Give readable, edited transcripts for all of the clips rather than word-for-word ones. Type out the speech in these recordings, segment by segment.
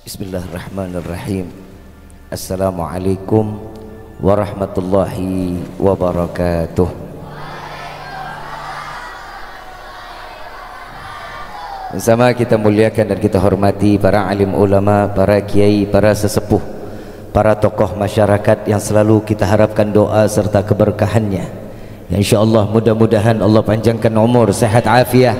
Bismillahirrahmanirrahim. Assalamualaikum warahmatullahi wabarakatuh. Bersama kita muliakan dan kita hormati para alim ulama, para kiai, para sesepuh, para tokoh masyarakat yang selalu kita harapkan doa serta keberkahannya. Ya, insyaallah mudah-mudahan Allah panjangkan umur, sehat afiah,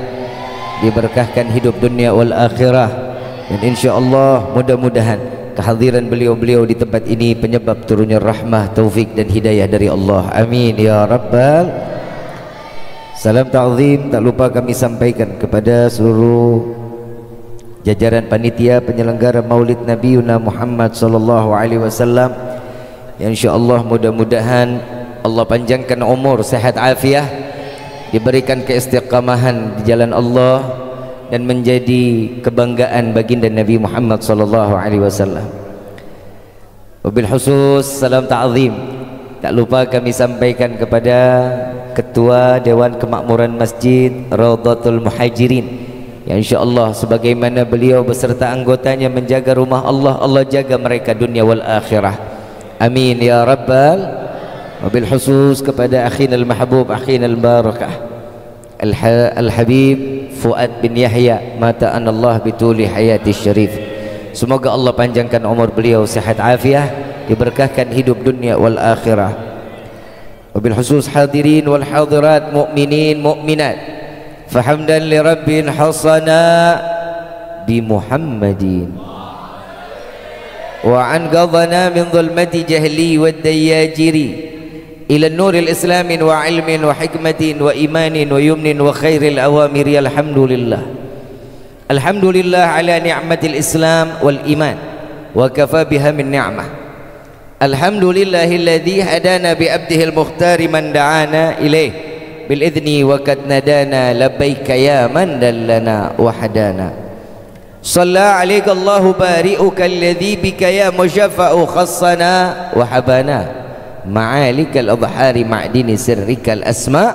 diberkahkan hidup dunia wal akhirah. Dan insyaallah mudah-mudahan kehadiran beliau-beliau di tempat ini penyebab turunnya rahmah, taufik dan hidayah dari Allah. Amin ya rabbal. Salam ta'zim tak lupa kami sampaikan kepada seluruh jajaran panitia penyelenggara Maulid Nabi Muhammad sallallahu alaihi wasallam. Insyaallah mudah-mudahan Allah panjangkan umur, sehat afiah, diberikan keistiqamahan di jalan Allah dan menjadi kebanggaan baginda Nabi Muhammad sallallahu alaihi wasallam. Wabil khusus salam ta'zim tak lupa kami sampaikan kepada Ketua Dewan Kemakmuran Masjid Raudhatul Muhajirin yang insyaallah sebagaimana beliau beserta anggotanya menjaga rumah Allah, Allah jaga mereka dunia wal akhirah. Amin ya rabbal. Wabil khusus kepada akhina al-mahbub, akhina al-barakah Al-Habib Fuad bin Yahya mata anallah bituli hayati syarif. Semoga Allah panjangkan umur beliau, sehat afiah, diberkahkan hidup dunia wal akhirah. Wabil khusus hadirin wal hadirat, mu'minin mu'minat, fahamdan li rabbin hasana bi Muhammadin wa an qadhana min dhulmati jahli wad dayajiri ila nuril islamin wa ilmin wa hikmatin wa imanin wa yumnin wa khairil awamiri. Alhamdulillah, alhamdulillah ala ni'matil islam wal iman wa kafa biha min ni'mah. Alhamdulillahilladzi hadana bi abdihil mukhtari man da'ana ilaih bil idni wa kad nadana labbaika ya man dallana wa hadana. Shalla alaika Allahu bari'uka alladzi bika ya musyaffa'u khassana wa habana ma'alikal adhari ma'dini sirrikal asma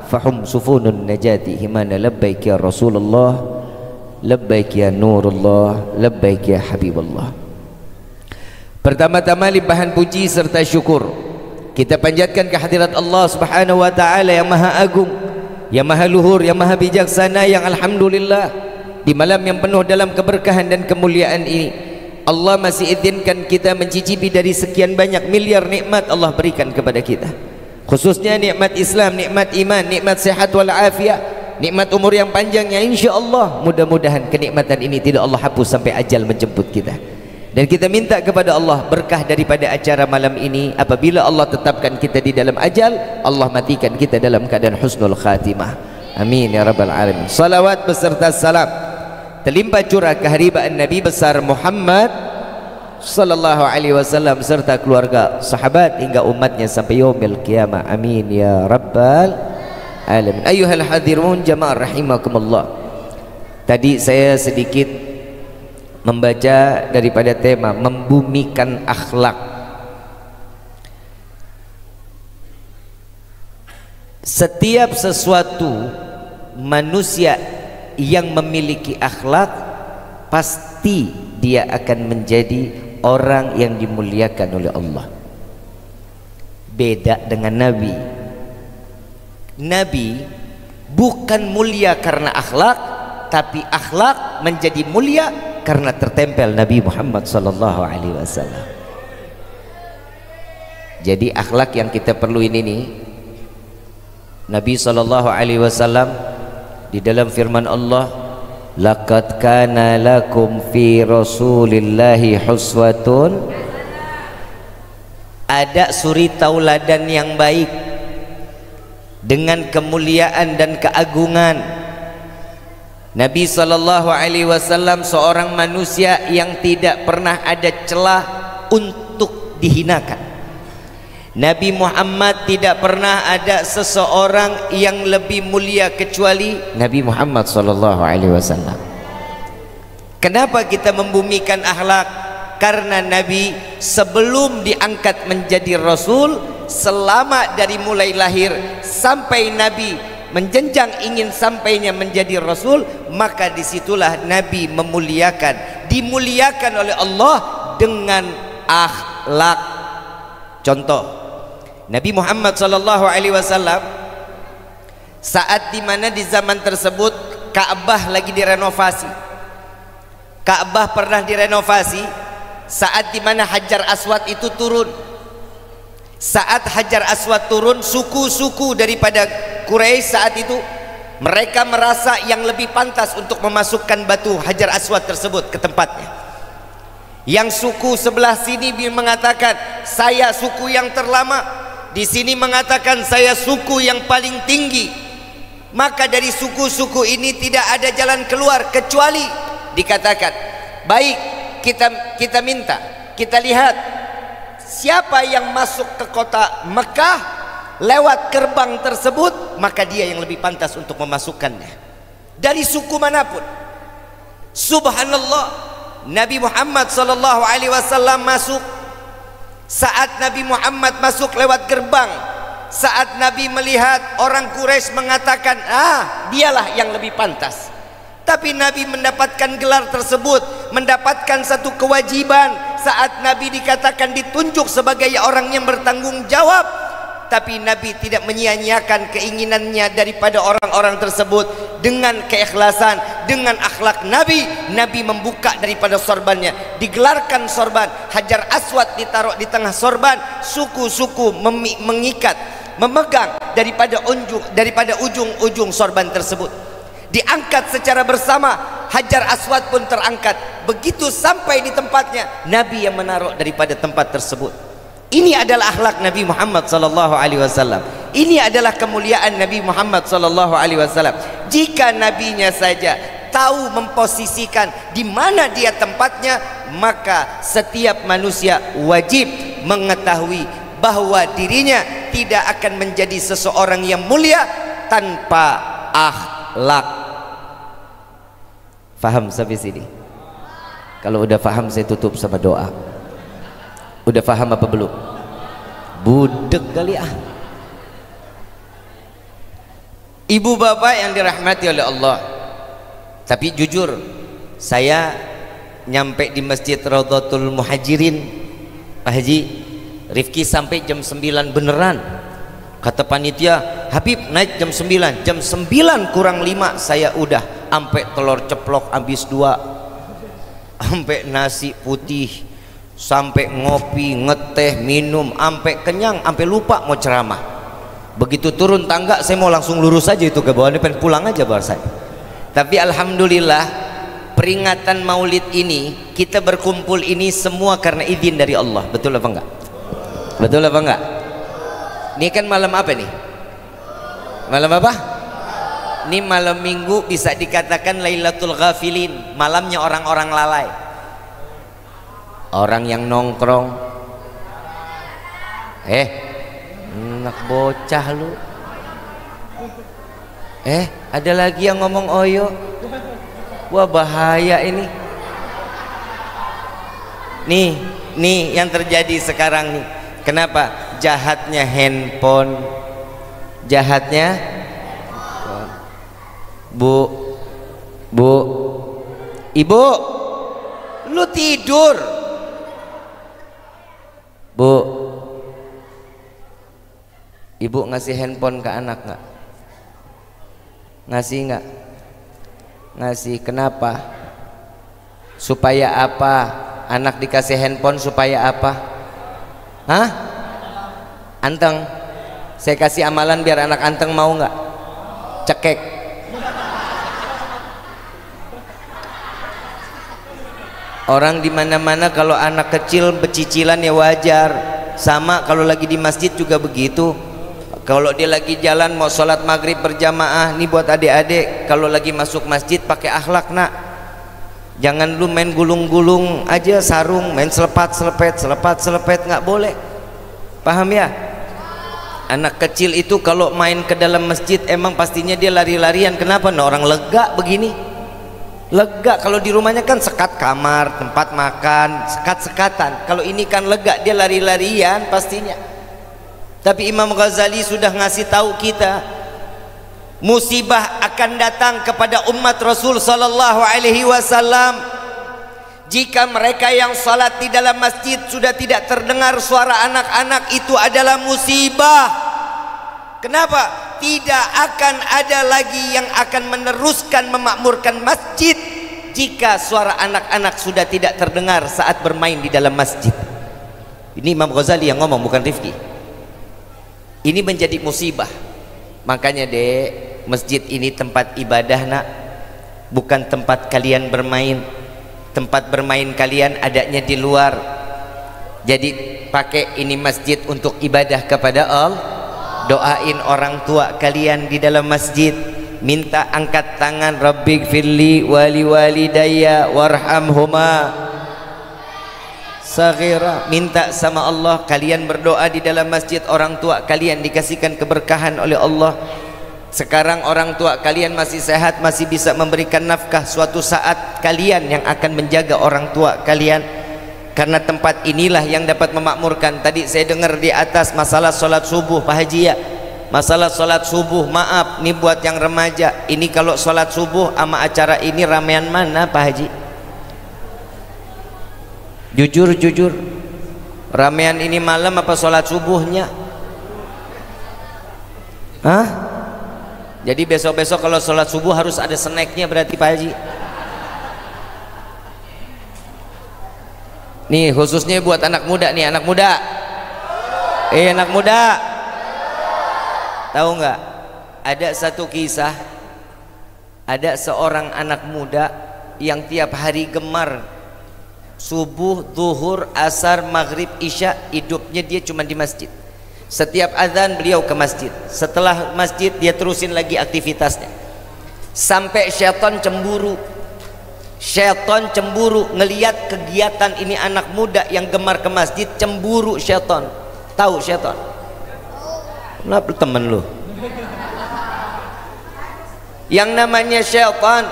fahum sufunun najati himana labbaik ya Rasulullah, labbaik ya Nurullah, labbaik ya Habibullah. Pertama-tama limpahan puji serta syukur kita panjatkan kehadirat Allah Subhanahu wa taala yang maha agung, yang maha luhur, yang maha bijaksana, yang alhamdulillah di malam yang penuh dalam keberkahan dan kemuliaan ini Allah masih izinkan kita mencicipi dari sekian banyak miliar nikmat Allah berikan kepada kita, khususnya nikmat Islam, nikmat iman, nikmat sehat wal afiat, nikmat umur yang panjang yang insyaallah mudah-mudahan kenikmatan ini tidak Allah hapus sampai ajal menjemput kita. Dan kita minta kepada Allah berkah daripada acara malam ini. Apabila Allah tetapkan kita di dalam ajal, Allah matikan kita dalam keadaan husnul khatimah. Amin ya rabbal alamin. Salawat beserta salam terlimpah curah keharibaan Nabi besar Muhammad sallallahu alaihi wasallam serta keluarga, sahabat hingga umatnya sampai yaumil qiyamah. Amin ya rabbal alamin. Ayyuhal hadirun jamaah rahimakumullah. Tadi saya sedikit membaca daripada tema membumikan akhlak. Setiap sesuatu manusia yang memiliki akhlak pasti dia akan menjadi orang yang dimuliakan oleh Allah. Beda dengan Nabi. Nabi bukan mulia karena akhlak, tapi akhlak menjadi mulia karena tertempel Nabi Muhammad sallallahu alaihi wasallam. Jadi akhlak yang kita perlu ini nih, Nabi sallallahu alaihi wasallam di dalam firman Allah, laqad kana lakum fi rasulillahi huswatun, ada suri tauladan yang baik dengan kemuliaan dan keagungan. Nabi sallallahu alaihi wasallam seorang manusia yang tidak pernah ada celah untuk dihinakan. Nabi Muhammad tidak pernah ada seseorang yang lebih mulia kecuali Nabi Muhammad sallallahu alaihi wasallam. Kenapa kita membumikan akhlak? Karena Nabi sebelum diangkat menjadi Rasul, selama dari mulai lahir sampai Nabi menjenjang ingin sampainya menjadi Rasul, maka disitulah Nabi memuliakan dimuliakan oleh Allah dengan akhlak. Contoh, Nabi Muhammad SAW saat dimana di zaman tersebut Ka'bah lagi direnovasi. Ka'bah pernah direnovasi saat dimana Hajar Aswad itu turun. Saat Hajar Aswad turun, suku-suku daripada Quraisy saat itu mereka merasa yang lebih pantas untuk memasukkan batu Hajar Aswad tersebut ke tempatnya. Yang suku sebelah sini mengatakan saya suku yang terlama, di sini mengatakan saya suku yang paling tinggi. Maka dari suku-suku ini tidak ada jalan keluar kecuali dikatakan, baik, kita minta, kita lihat siapa yang masuk ke kota Mekah lewat gerbang tersebut, maka dia yang lebih pantas untuk memasukkannya dari suku manapun. Subhanallah, Nabi Muhammad SAW masuk. Saat Nabi Muhammad masuk lewat gerbang, saat Nabi melihat orang Quraisy mengatakan, dialah yang lebih pantas. Tapi Nabi mendapatkan gelar tersebut, mendapatkan satu kewajiban. Saat Nabi dikatakan ditunjuk sebagai orang yang bertanggung jawab, tapi Nabi tidak menyia-nyiakan keinginannya daripada orang-orang tersebut. Dengan keikhlasan, dengan akhlak Nabi, Nabi membuka daripada sorbannya, digelarkan sorban, Hajar Aswad ditaruh di tengah sorban, suku-suku mengikat, memegang daripada ujung-ujung sorban tersebut, diangkat secara bersama. Hajar Aswad pun terangkat. Begitu sampai di tempatnya, Nabi yang menaruh daripada tempat tersebut. Ini adalah akhlak Nabi Muhammad SAW. Ini adalah kemuliaan Nabi Muhammad SAW. Jika nabinya saja tahu memposisikan di mana dia tempatnya, maka setiap manusia wajib mengetahui bahwa dirinya tidak akan menjadi seseorang yang mulia tanpa akhlak. Faham sampai sini? Kalau udah faham saya tutup sama doa. Udah faham apa belum? Budek kali ah. Ibu bapak yang dirahmati oleh Allah. Tapi jujur, saya nyampe di Masjid Raudhatul Muhajirin, Pak Haji Rifki sampai jam 9 beneran. Kata panitia, Habib naik jam 9. Jam 9 kurang 5 saya udah sampai telur ceplok habis 2, sampai nasi putih, sampai ngopi, ngeteh, minum, sampai kenyang, sampai lupa mau ceramah. Begitu turun tangga saya mau langsung lurus aja itu ke bawah, ini pengen pulang aja baru saya. Tapi alhamdulillah peringatan Maulid ini kita berkumpul ini semua karena izin dari Allah. Betul apa enggak? Betul apa enggak? Ini kan malam apa nih? Malam apa? Ini malam minggu, bisa dikatakan Lailatul Ghafilin, malamnya orang-orang lalai, orang yang nongkrong. Enak bocah lu. Ada lagi yang ngomong oyo. Wah bahaya ini. Nih yang terjadi sekarang nih. Kenapa? Jahatnya handphone. Jahatnya Bu, ibu, lu tidur. Bu, ibu ngasih handphone ke anak nggak? Ngasih nggak? Ngasih. Kenapa? Supaya apa? Anak dikasih handphone supaya apa? Hah? Anteng. Saya kasih amalan biar anak anteng, mau nggak? Cekek. Orang di mana-mana kalau anak kecil becicilan ya wajar. Sama kalau lagi di masjid juga begitu. Kalau dia lagi jalan mau sholat maghrib berjamaah, nih buat adik-adik, kalau lagi masuk masjid pakai akhlak nak. Jangan lu main gulung-gulung aja sarung, main selepat-selepet nggak boleh. Paham ya? Anak kecil itu kalau main ke dalam masjid emang pastinya dia lari-larian. Kenapa? Nah, orang lega begini. Lega. Kalau di rumahnya kan sekat kamar, tempat makan, sekat-sekatan. Kalau ini kan lega, dia lari-larian pastinya. Tapi Imam Ghazali sudah ngasih tahu kita, musibah akan datang kepada umat Rasul sallallahu alaihi wasallam Jika mereka yang salat di dalam masjid sudah tidak terdengar suara anak-anak, itu adalah musibah. Kenapa? Tidak akan ada lagi yang akan meneruskan memakmurkan masjid jika suara anak-anak sudah tidak terdengar saat bermain di dalam masjid. Ini Imam Ghazali yang ngomong, bukan Rifki. Ini menjadi musibah. Makanya dek, masjid ini tempat ibadah nak, bukan tempat kalian bermain. Tempat bermain kalian adanya di luar. Jadi pakai ini masjid untuk ibadah kepada Allah. Doain orang tua kalian di dalam masjid, minta angkat tangan, Rabbighfirli wali walidayya warhamhuma saghira. Minta sama Allah, kalian berdoa di dalam masjid, orang tua kalian dikasihkan keberkahan oleh Allah. Sekarang orang tua kalian masih sehat, masih bisa memberikan nafkah. Suatu saat kalian yang akan menjaga orang tua kalian, karena tempat inilah yang dapat memakmurkan. Tadi saya dengar di atas masalah sholat subuh Pak Haji ya, masalah sholat subuh. Maaf nih buat yang remaja, ini kalau sholat subuh sama acara ini ramean mana Pak Haji? Jujur ramean ini malam apa sholat subuhnya? Hah? Jadi besok-besok kalau sholat subuh harus ada snacknya berarti Pak Haji. Nih khususnya buat anak muda nih, anak muda. Anak muda. Tahu nggak? Ada satu kisah, ada seorang anak muda yang tiap hari gemar subuh, zuhur, asar, maghrib, isya, hidupnya dia cuma di masjid. Setiap azan beliau ke masjid, setelah masjid dia terusin lagi aktivitasnya. Sampai syaitan cemburu. Syaitan cemburu ngelihat kegiatan ini anak muda yang gemar ke masjid, cemburu syaitan. Tahu syaitan? Kenapa temen lu? Yang namanya syaitan.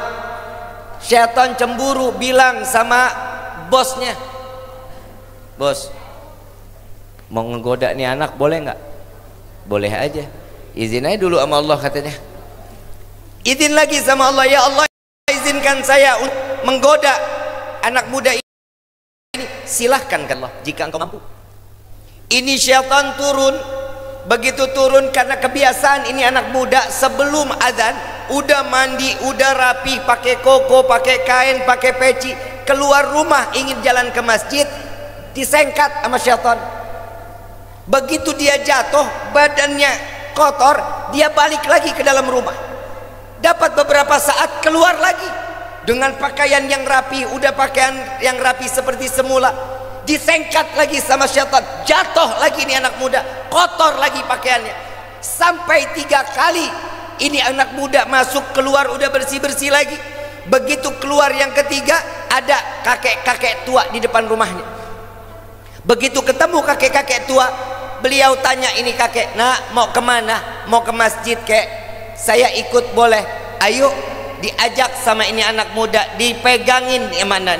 Syaitan cemburu, bilang sama bosnya, bos, mau ngegoda nih anak boleh nggak? Boleh aja, izin aja dulu sama Allah katanya. Izin lagi sama Allah, ya Allah izinkan saya untuk menggoda anak muda ini. Silahkan kan Allah jika engkau mampu. Ini syaitan turun. Begitu turun karena kebiasaan ini anak muda sebelum azan udah mandi, udah rapi, pakai koko, pakai kain, pakai peci, keluar rumah ingin jalan ke masjid, disengkat sama syaitan. Begitu dia jatuh, badannya kotor, dia balik lagi ke dalam rumah. Dapat beberapa saat keluar lagi dengan pakaian yang rapi, udah pakaian yang rapi seperti semula, disengkat lagi sama syaitan. Jatuh lagi ini anak muda, kotor lagi pakaiannya. Sampai 3 kali ini anak muda masuk keluar udah bersih-bersih lagi. Begitu keluar yang ketiga, ada kakek-kakek tua di depan rumahnya. Begitu ketemu kakek-kakek tua, beliau tanya ini kakek, nak mau kemana? Mau ke masjid kek? Saya ikut boleh? Ayo. Diajak sama ini anak muda, dipegangin mana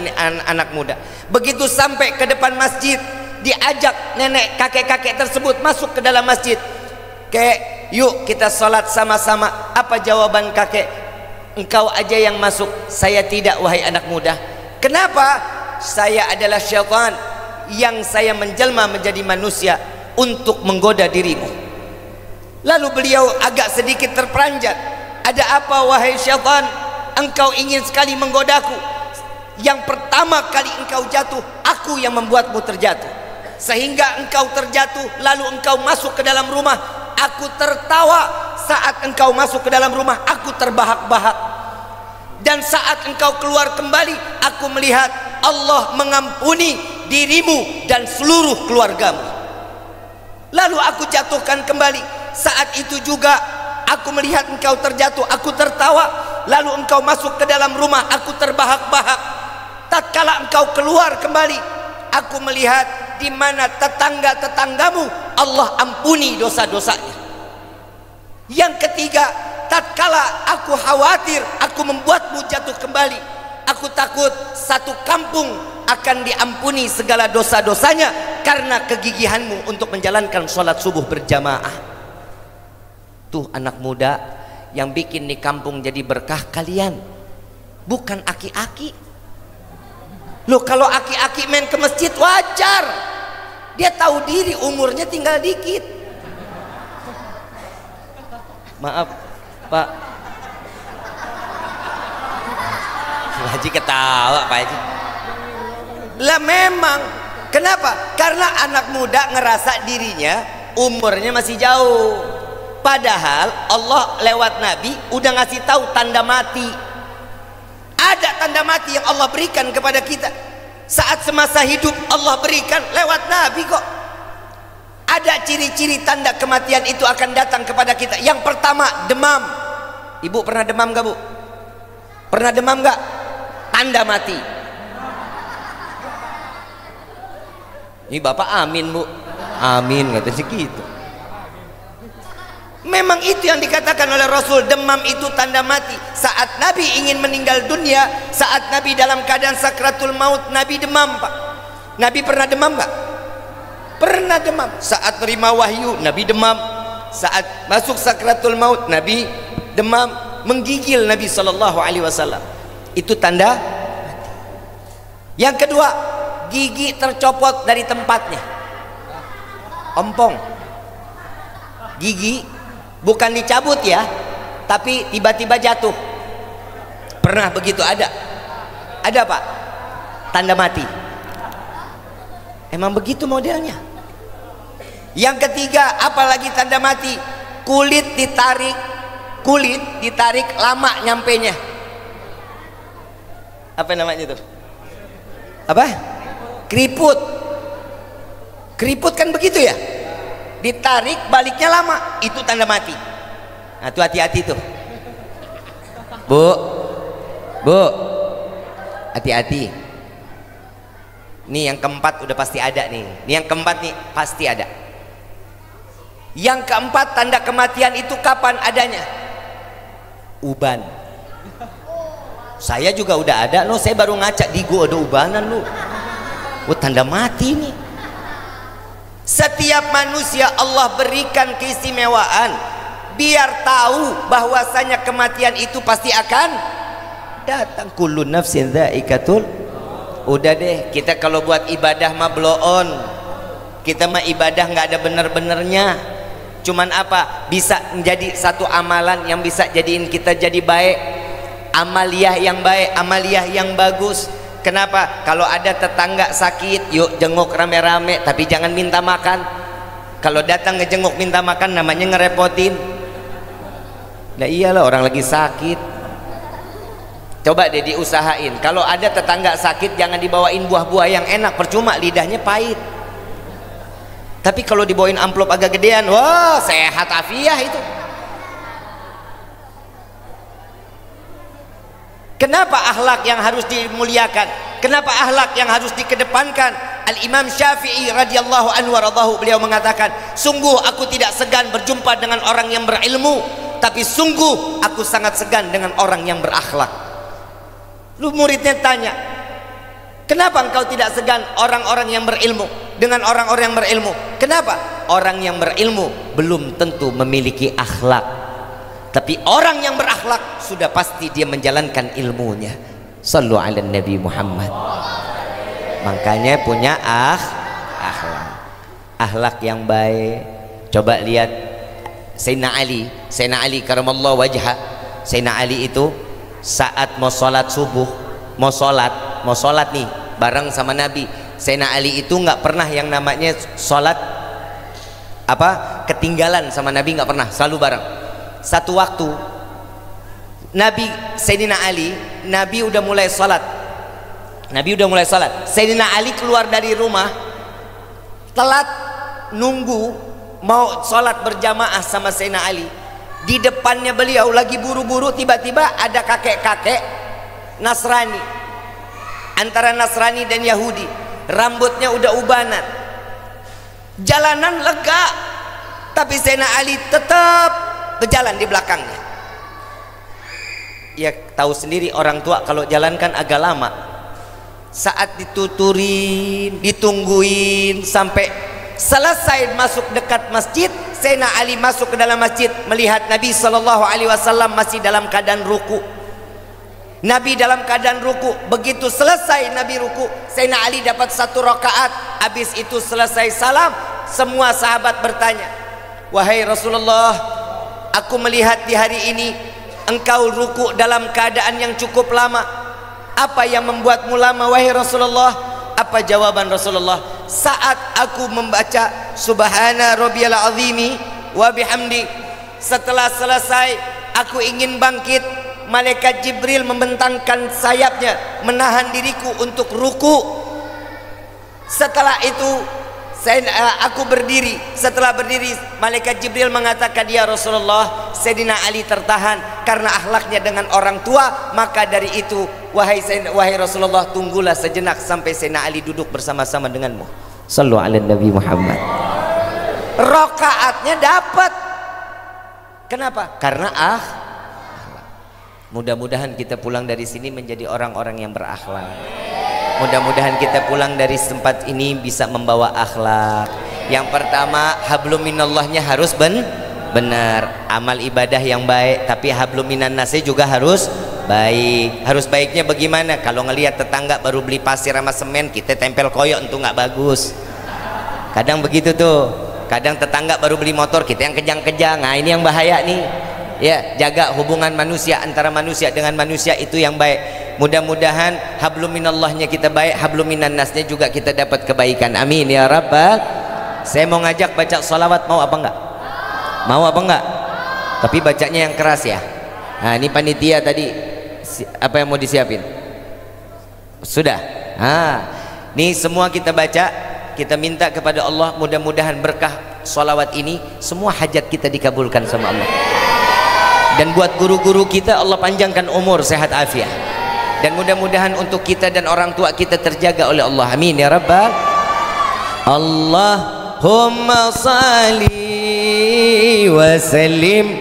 anak muda. Begitu sampai ke depan masjid, diajak nenek kakek-kakek tersebut masuk ke dalam masjid. Kek, yuk kita sholat sama-sama. Apa jawaban kakek? Engkau aja yang masuk, saya tidak wahai anak muda. Kenapa? Saya adalah syaitan yang saya menjelma menjadi manusia untuk menggoda dirimu. Lalu beliau agak sedikit terperanjat. Ada apa wahai syaitan? Engkau ingin sekali menggodaku. Yang pertama kali engkau jatuh, aku yang membuatmu terjatuh. Sehingga engkau terjatuh, lalu engkau masuk ke dalam rumah. Aku tertawa saat engkau masuk ke dalam rumah, aku terbahak-bahak. Dan saat engkau keluar kembali, aku melihat Allah mengampuni dirimu dan seluruh keluargamu. Lalu aku jatuhkan kembali. Saat itu juga aku melihat engkau terjatuh, aku tertawa. Lalu engkau masuk ke dalam rumah, aku terbahak-bahak. Tatkala engkau keluar kembali, aku melihat di mana tetangga-tetanggamu Allah ampuni dosa-dosanya. Yang ketiga, tatkala aku khawatir aku membuatmu jatuh kembali, aku takut satu kampung akan diampuni segala dosa-dosanya karena kegigihanmu untuk menjalankan sholat subuh berjamaah. Tuh anak muda yang bikin di kampung jadi berkah kalian, bukan aki-aki. Loh, kalau aki-aki main ke masjid wajar, dia tahu diri umurnya tinggal dikit. Maaf Pak Haji, ketawa Pak Haji. Lah memang, kenapa? Karena anak muda ngerasa dirinya umurnya masih jauh, padahal Allah lewat Nabi udah ngasih tahu tanda mati. Ada tanda mati yang Allah berikan kepada kita saat semasa hidup, Allah berikan lewat Nabi kok. Ada ciri-ciri tanda kematian itu akan datang kepada kita. Yang pertama, demam. Ibu pernah demam gak, Bu? Pernah demam gak? Tanda mati. Ini Bapak amin, Bu. Amin, kata segitu. Memang itu yang dikatakan oleh Rasul, demam itu tanda mati. Saat Nabi ingin meninggal dunia, saat Nabi dalam keadaan sakratul maut, Nabi demam, Pak. Nabi pernah demam gak? Pernah demam. Saat terima wahyu, Nabi demam. Saat masuk sakratul maut, Nabi demam. Menggigil Nabi SAW. Itu tanda mati. Yang kedua, gigi tercopot dari tempatnya. Ompong. Gigi bukan dicabut ya, tapi tiba-tiba jatuh. Pernah begitu? Ada Pak, tanda mati. Emang begitu modelnya. Yang ketiga, apalagi tanda mati, kulit ditarik lama nyampenya. Apa namanya itu? Apa? Keriput kan begitu ya, ditarik baliknya lama, itu tanda mati. Nah, tuh hati-hati tuh, Bu, hati-hati. Nih yang keempat udah pasti ada nih. Yang keempat nih pasti ada. Yang keempat, tanda kematian itu kapan adanya? Uban. Saya juga udah ada, saya baru ngaca di gua ada ubanan lu. Tanda mati nih. Setiap manusia Allah berikan keistimewaan biar tahu bahwasanya kematian itu pasti akan datang. Kullu nafsin dha'iqatul. Udah deh, kita kalau buat ibadah mah blow on. Kita mah ibadah nggak ada bener-benernya. Cuman apa? Bisa menjadi satu amalan yang bisa jadiin kita jadi baik. Amaliyah yang baik, amaliyah yang bagus. Kenapa? Kalau ada tetangga sakit, yuk jenguk rame-rame, tapi jangan minta makan. Kalau datang ngejenguk minta makan namanya ngerepotin. Nah iyalah, orang lagi sakit. Coba deh diusahain, kalau ada tetangga sakit jangan dibawain buah-buah yang enak, percuma lidahnya pahit. Tapi kalau dibawain amplop agak gedean, wah sehat afiah itu. Kenapa akhlak yang harus dimuliakan? Kenapa akhlak yang harus dikedepankan? Al-Imam Syafi'i radhiyallahu anhu waradahu, beliau mengatakan, sungguh aku tidak segan berjumpa dengan orang yang berilmu, tapi sungguh aku sangat segan dengan orang yang berakhlak. Lu muridnya tanya, kenapa engkau tidak segan orang-orang yang berilmu dengan orang-orang yang berilmu? Kenapa? Orang yang berilmu belum tentu memiliki akhlak, tapi orang yang berakhlak sudah pasti dia menjalankan ilmunya. Sallu ala Nabi Muhammad. Makanya punya akhlak yang baik. Coba lihat Sayyidina Ali karamallahu wajha. Sayyidina Ali itu saat mau sholat subuh, mau sholat nih bareng sama Nabi. Sayyidina Ali itu nggak pernah yang namanya sholat ketinggalan sama Nabi, nggak pernah, selalu bareng. Satu waktu Sayyidina Ali, Nabi udah mulai sholat. Sayyidina Ali keluar dari rumah telat, nunggu mau sholat berjamaah sama Sayyidina Ali. Di depannya beliau lagi buru-buru, tiba-tiba ada kakek-kakek Nasrani, antara Nasrani dan Yahudi, rambutnya udah ubanan, jalanan lega, tapi Sayyidina Ali tetap berjalan di belakangnya. Ya tahu sendiri orang tua kalau jalan kan agak lama. Saat dituturin, ditungguin sampai selesai masuk dekat masjid, Sayyidina Ali masuk ke dalam masjid melihat Nabi SAW masih dalam keadaan ruku. Nabi dalam keadaan ruku. Begitu selesai Nabi ruku, Sayyidina Ali dapat 1 rakaat. Habis itu selesai salam, semua sahabat bertanya, wahai Rasulullah, aku melihat di hari ini engkau ruku dalam keadaan yang cukup lama. Apa yang membuatmu lama wahai Rasulullah? Apa jawaban Rasulullah? Saat aku membaca Subhana rabbiyal azimi wa bihamdi, setelah selesai aku ingin bangkit, malaikat Jibril membentangkan sayapnya menahan diriku untuk ruku. Setelah itu aku berdiri. Setelah berdiri, malaikat Jibril mengatakan, ya Rasulullah, Sayyidina Ali tertahan karena akhlaknya dengan orang tua. Maka dari itu, wahai Rasulullah, tunggulah sejenak sampai Sayyidina Ali duduk bersama-sama denganmu. Sallu ala Nabi Muhammad. Rakaatnya dapat. Kenapa? Karena mudah-mudahan kita pulang dari sini menjadi orang-orang yang berakhlak. Mudah-mudahan kita pulang dari tempat ini bisa membawa akhlak. Yang pertama, hablum minallahnya harus benar. Amal ibadah yang baik, tapi hablum minan nasi juga harus baik. Harus baiknya bagaimana? Kalau ngelihat tetangga baru beli pasir sama semen, kita tempel koyok, itu nggak bagus. Kadang begitu tuh. Kadang tetangga baru beli motor, kita yang kejang-kejang. Nah, ini yang bahaya nih. Ya, jaga hubungan manusia antara manusia dengan manusia, itu yang baik. Mudah-mudahan hablum minallahnya kita baik, hablum minan nasnya juga kita dapat kebaikan. Amin ya rabbal. Saya mau ngajak baca salawat, mau apa enggak? Mau apa enggak? Tapi bacanya yang keras ya. Nah, ini panitia tadi apa yang mau disiapin? Sudah. Nah, ini semua kita baca, kita minta kepada Allah, mudah-mudahan berkah salawat ini semua hajat kita dikabulkan sama Allah. Dan buat guru-guru kita, Allah panjangkan umur, sehat afiat. Dan mudah-mudahan untuk kita dan orang tua kita terjaga oleh Allah. Amin ya rabbal. Allahumma salli wa sallim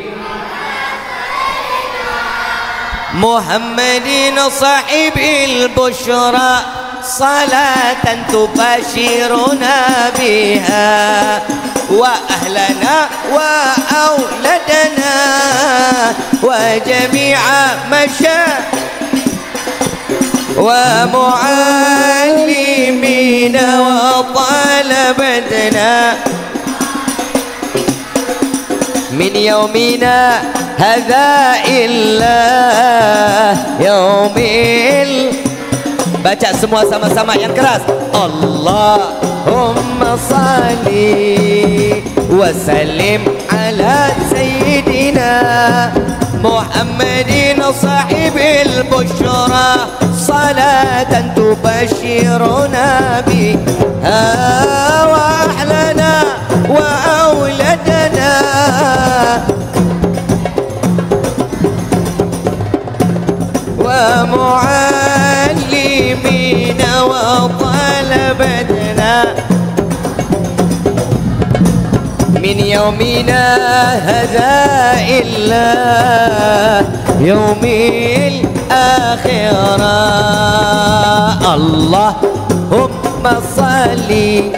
Muhammadin sahibil bushra, salatan tubashiruna biha wa ahlana wa auladana wa jami'a masyayikh ومعلمين وطلبتنا من يومنا هذا إلا يوم baca semua sama-sama yang keras. Allahumma salli wa sallim ala sayyidina Muhammadin sahibil bushra, salatan tubashiruna biha wa ahlana wa auladana wa muallimina wa talabatna min yaumina hadha illa yaumil akhirah. Allahumma salli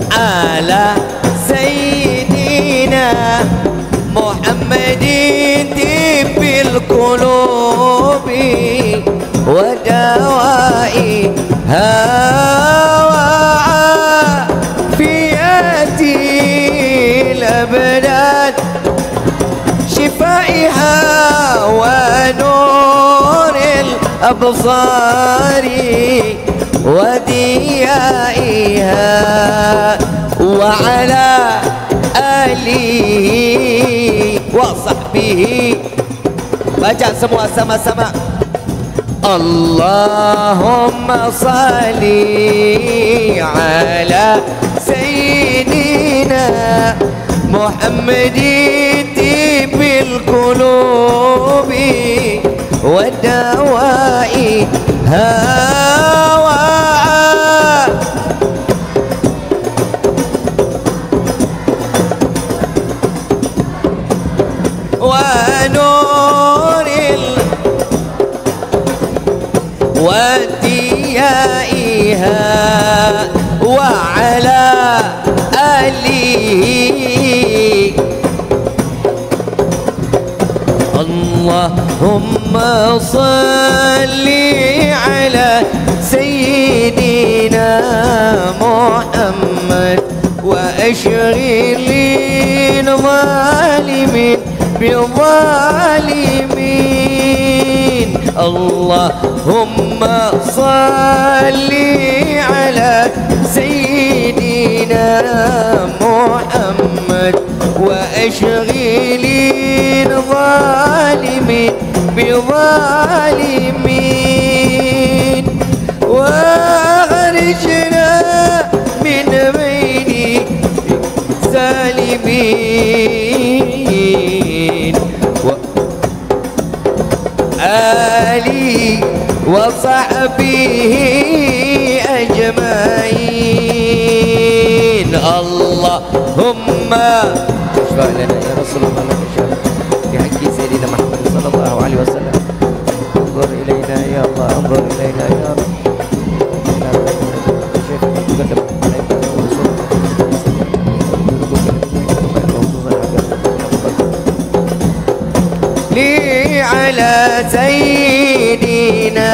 ala sayyidina Muhammadin tibbil qulubi wa dawaiha wa afiyatil abdan shifaiha wa nuril absari wa diyaiha wa ala alihi wa sahbihi. Baca semua sama-sama. Allahumma salli ala sayyidina Muhammadin tibil qulubi wa dawaiha وديائها وعلى آله. اللهم صل على سيدنا محمد وأشغل الظالمين بالظالمين اللهم صل على سيدنا محمد وأشغل الظالمين بظالمين وأخرجنا من بين سالمين وآلي وصحبه أجمعين اللهم اشفع لنا يا رسول الله لك الشفاء بحق سيدنا محمد صلى الله عليه وسلم انظر إلينا يا الله انظر إلينا يا رب لي على سيدنا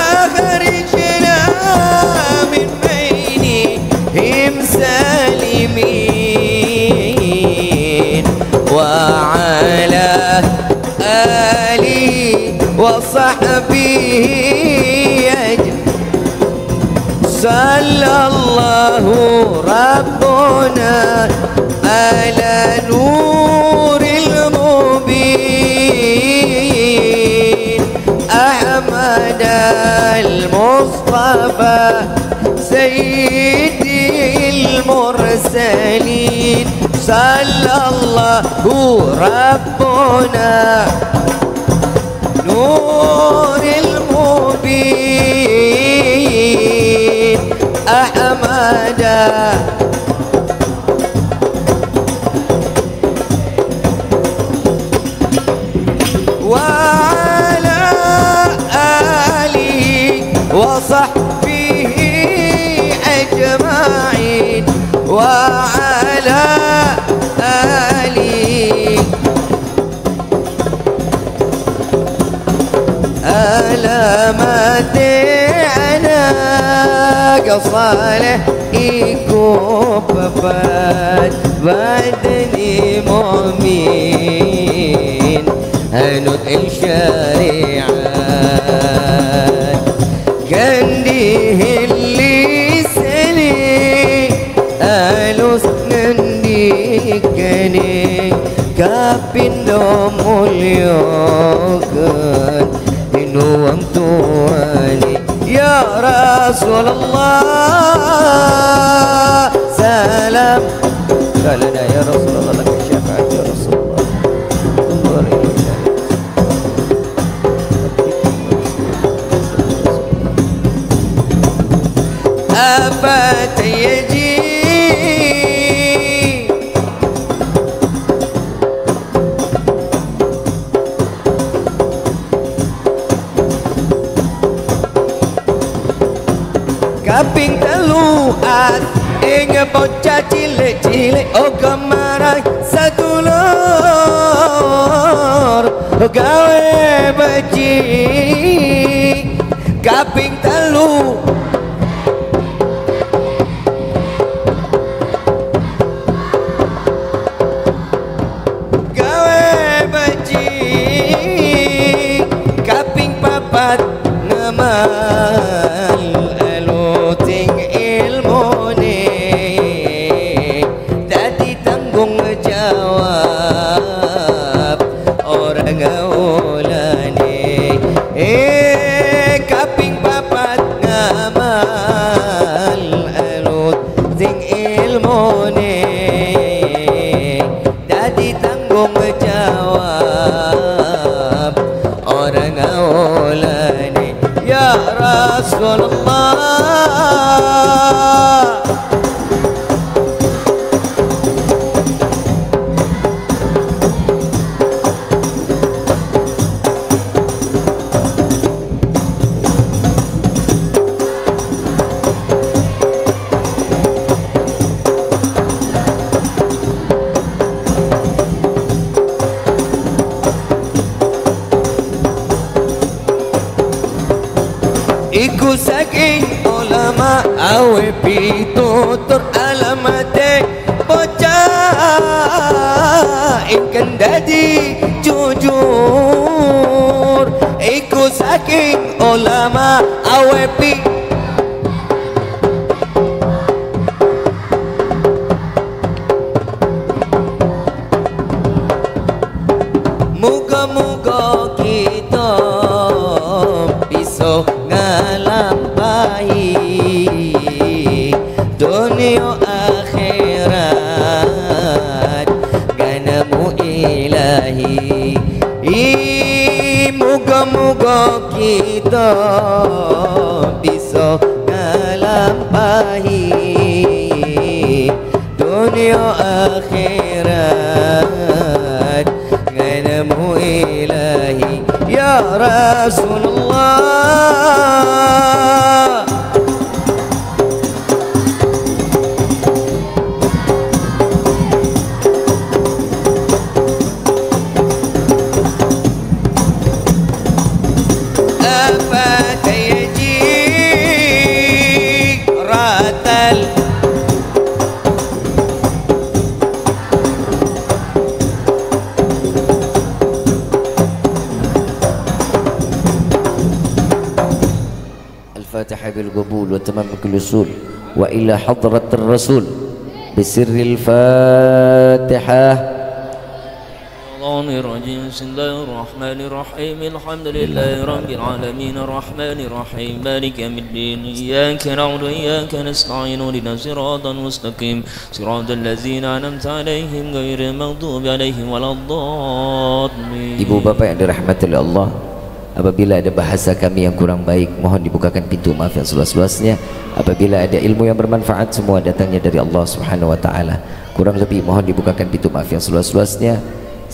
وأخرجنا من بينهم سالمين وعلى آله وصحبه صلى الله ربنا على نور المبين أحمد المصطفى سيد المرسلين صلى الله ربنا نور المبين أحمد وعلى آله وصحبه أجمعين وعلى آله متعنا صالح إكوبات بدني مؤمن هنود الشريعات كنديه اللي سني ألوس ننديكني كابينو مليوكن إنو تواني يا رسول الله سلام لنا يا رسول الله لك الشفاعة يا رسول الله انظر إلينا أفات يجي kaping telu ing bocah cilik-cilik oh kemarang sadulur gawe beci kaping telu gawe beci kaping papat ngemal ting ilmune dadi tanggung jawab orang gaulane iku saking ulama awe pitutur alamate bocah ingkang dadi jujur iku saking ulama awe muga-muga kita bisa ngalampahi dunia akhirat ganamu ilahi. Muga-muga kita bisa ngalampahi dunia akhirat ganamu ilahi ya Rasulullah. الفاتحة بالقبول وتمام الوصول وإلى حضرة الرسول بسر الفاتحة. بسم الله الرحمن الرحيم الحمد لله رب العالمين الرحمن الرحيم مالك يوم الدين إياك نعبد وإياك نستعين اهدنا الصراط المستقيم صراط الذين أنعمت عليهم غير المغضوب عليهم ولا الضالين. Ibu bapak yang dirahmati oleh Allah, apabila ada bahasa kami yang kurang baik mohon dibukakan pintu maaf yang seluas-luasnya. Apabila ada ilmu yang bermanfaat semua datangnya dari Allah Subhanahu wa taala. Kurang lebih mohon dibukakan pintu maaf yang seluas-luasnya.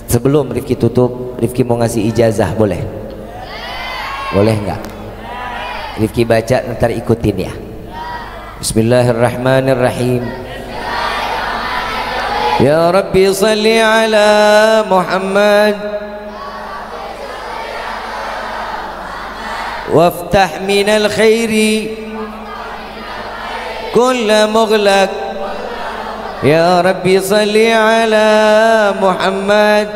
Sebelum Rifki tutup, Rifki mau ngasih ijazah, boleh? Boleh enggak? Rifki baca ntar ikutin ya. Bismillahirrahmanirrahim. Ya Rabbi salli ala Muhammad وافتح من الخير كل مغلق يا ربي صل على محمد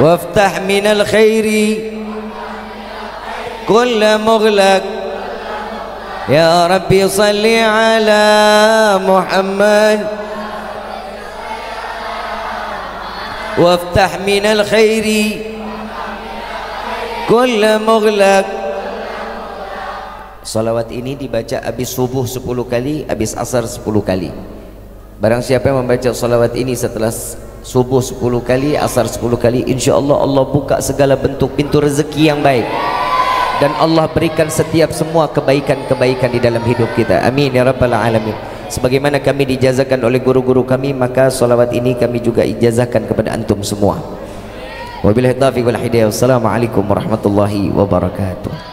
وافتح من الخير كل مغلق يا ربي صل على محمد وافتح من الخير kulla mughlaq. Salawat ini dibaca habis subuh 10 kali, habis asar 10 kali. Barang siapa yang membaca salawat ini setelah subuh 10 kali, asar 10 kali, insyaallah Allah buka segala bentuk pintu rezeki yang baik dan Allah berikan setiap semua kebaikan-kebaikan di dalam hidup kita. Amin ya rabbal alamin. Sebagaimana kami dijazakan oleh guru-guru kami, maka salawat ini kami juga ijazahkan kepada antum semua. Wabillahi taufiq wal hidayah. Wassalamualaikum warahmatullahi wabarakatuh.